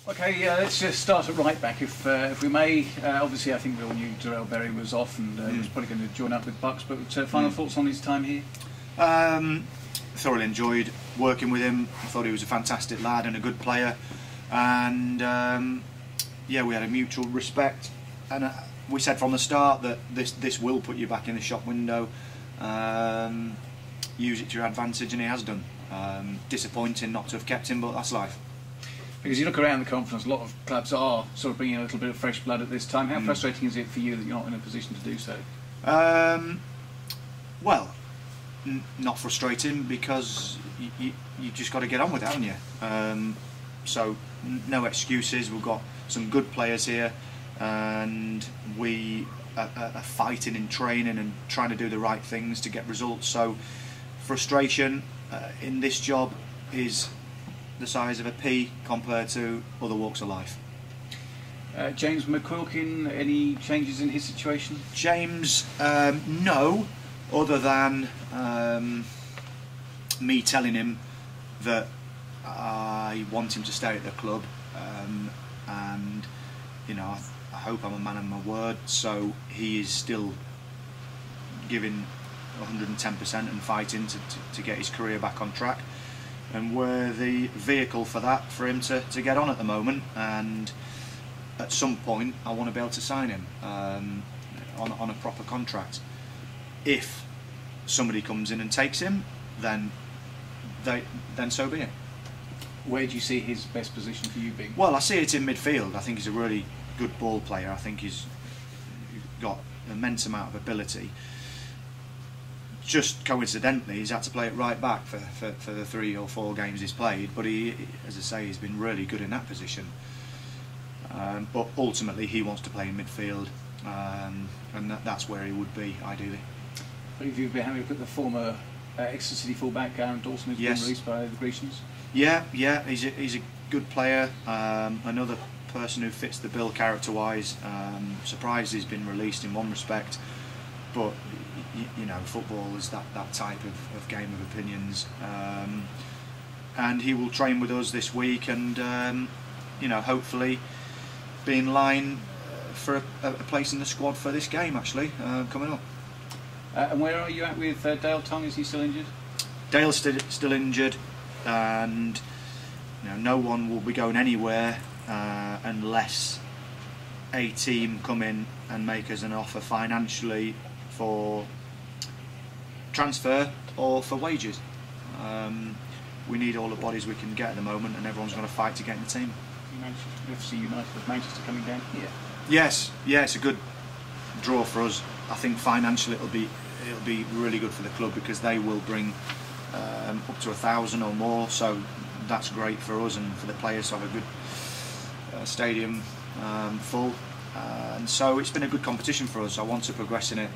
Okay, yeah, let's just start at right back if we may. Obviously, I think we all knew Darrell Berry was off and he was probably going to join up with Bucks, but final thoughts on his time here? Thoroughly enjoyed working with him. I thought he was a fantastic lad and a good player, and yeah, we had a mutual respect, and we said from the start that this will put you back in the shop window. Use it to your advantage, and he has done. Disappointing not to have kept him, but that's life. Because you look around the conference, a lot of clubs are sort of bringing a little bit of fresh blood at this time. How frustrating is it for you that you're not in a position to do so? Well, not frustrating, because you just got to get on with it, haven't you? So no excuses. We've got some good players here, and we are fighting in training and trying to do the right things to get results. So frustration in this job is the size of a pea compared to other walks of life. James McQuilkin, any changes in his situation? James, no, other than me telling him that I want him to stay at the club, and you know, I hope I'm a man of my word, so he is still giving 110% and fighting to get his career back on track, and we're the vehicle for that, for him to get on at the moment. And at some point I want to be able to sign him on a proper contract. If somebody comes in and takes him, then so be it. Where do you see his best position for you being? Well, I see it in midfield. I think he's a really good ball player. I think he's got an immense amount of ability. Just coincidentally, he's had to play it right back for the 3 or 4 games he's played, but he, as I say, he's been really good in that position. But ultimately he wants to play in midfield, and that's where he would be, ideally. Have you been having a look at the former Exeter City fullback Dawson, who's been released by the Grecians? Yeah, he's a good player. Another person who fits the bill character-wise. Surprised he's been released in one respect, but you know, football is that type of game of opinions. And he will train with us this week, and you know, hopefully be in line for a place in the squad for this game, actually, coming up. And where are you at with Dale Tongue? Is he still injured? Dale's still injured, and you know, no one will be going anywhere unless a team come in and make us an offer financially for transfer or for wages. We need all the bodies we can get at the moment, and everyone's going to fight to get in the team. FC United with Manchester coming down here. Yes, it's a good draw for us. I think financially it'll be really good for the club, because they will bring up to 1,000 or more. So that's great for us and for the players to have a good stadium full. And so it's been a good competition for us. I want to progress in it,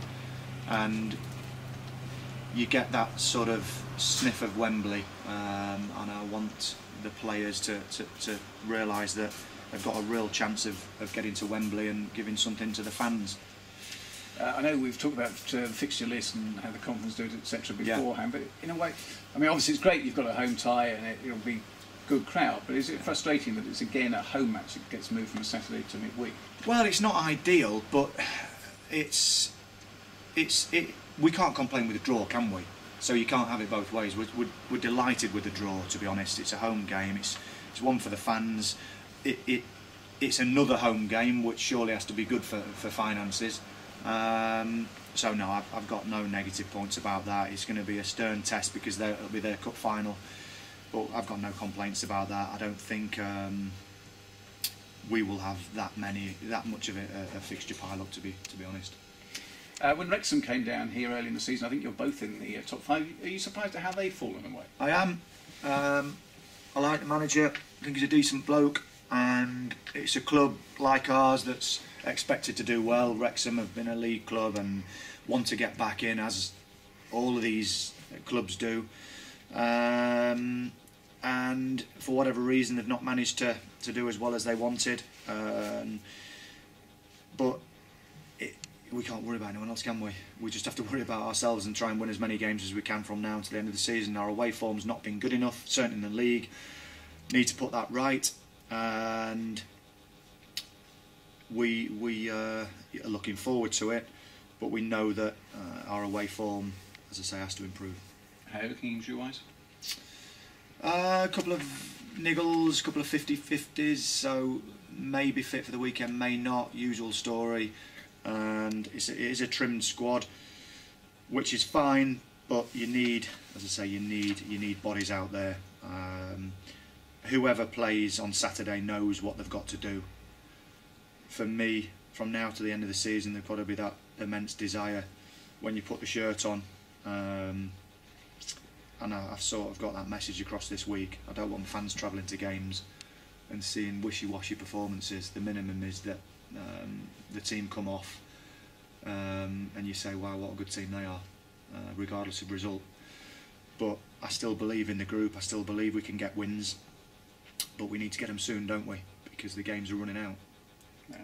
and you get that sort of sniff of Wembley, and I want the players to realise that they've got a real chance of getting to Wembley and giving something to the fans. I know we've talked about the fixture list and how the conference do it, etc. beforehand, but in a way, I mean, obviously it's great you've got a home tie and it'll be a good crowd, but is it frustrating that it's again a home match that gets moved from a Saturday to midweek? Well, it's not ideal, but we can't complain with a draw, can we? So you can't have it both ways. We're delighted with the draw, to be honest. It's a home game. It's one for the fans. It's another home game, which surely has to be good for finances. So no, I've got no negative points about that. It's going to be a stern test, because it'll be their cup final, but I've got no complaints about that. I don't think we will have that much of a fixture pile up, to be honest. When Wrexham came down here early in the season, I think you're both in the top 5. Are you surprised at how they've fallen away? I am. I like the manager. I think he's a decent bloke, and it's a club like ours that's expected to do well. Wrexham have been a league club and want to get back in, as all of these clubs do. And for whatever reason, they've not managed to do as well as they wanted. But we can't worry about anyone else, can we? We just have to worry about ourselves and try and win as many games as we can from now to the end of the season. Our away form's not been good enough, certainly in the league. Need to put that right. and we are looking forward to it, but we know that our away form, as I say, has to improve. How are you looking injury-wise? A couple of niggles, a couple of 50-50s, so maybe fit for the weekend, may not, usual story. And it is a trimmed squad, which is fine, but you need, as I say, you need bodies out there. Whoever plays on Saturday knows what they've got to do. For me, from now to the end of the season, there's got to be that immense desire when you put the shirt on. And I've sort of got that message across this week. I don't want fans travelling to games and seeing wishy-washy performances. The minimum is that the team come off and you say, wow, what a good team they are, regardless of result. But I still believe in the group. I still believe we can get wins, but we need to get them soon, don't we? Because the games are running out. Yeah.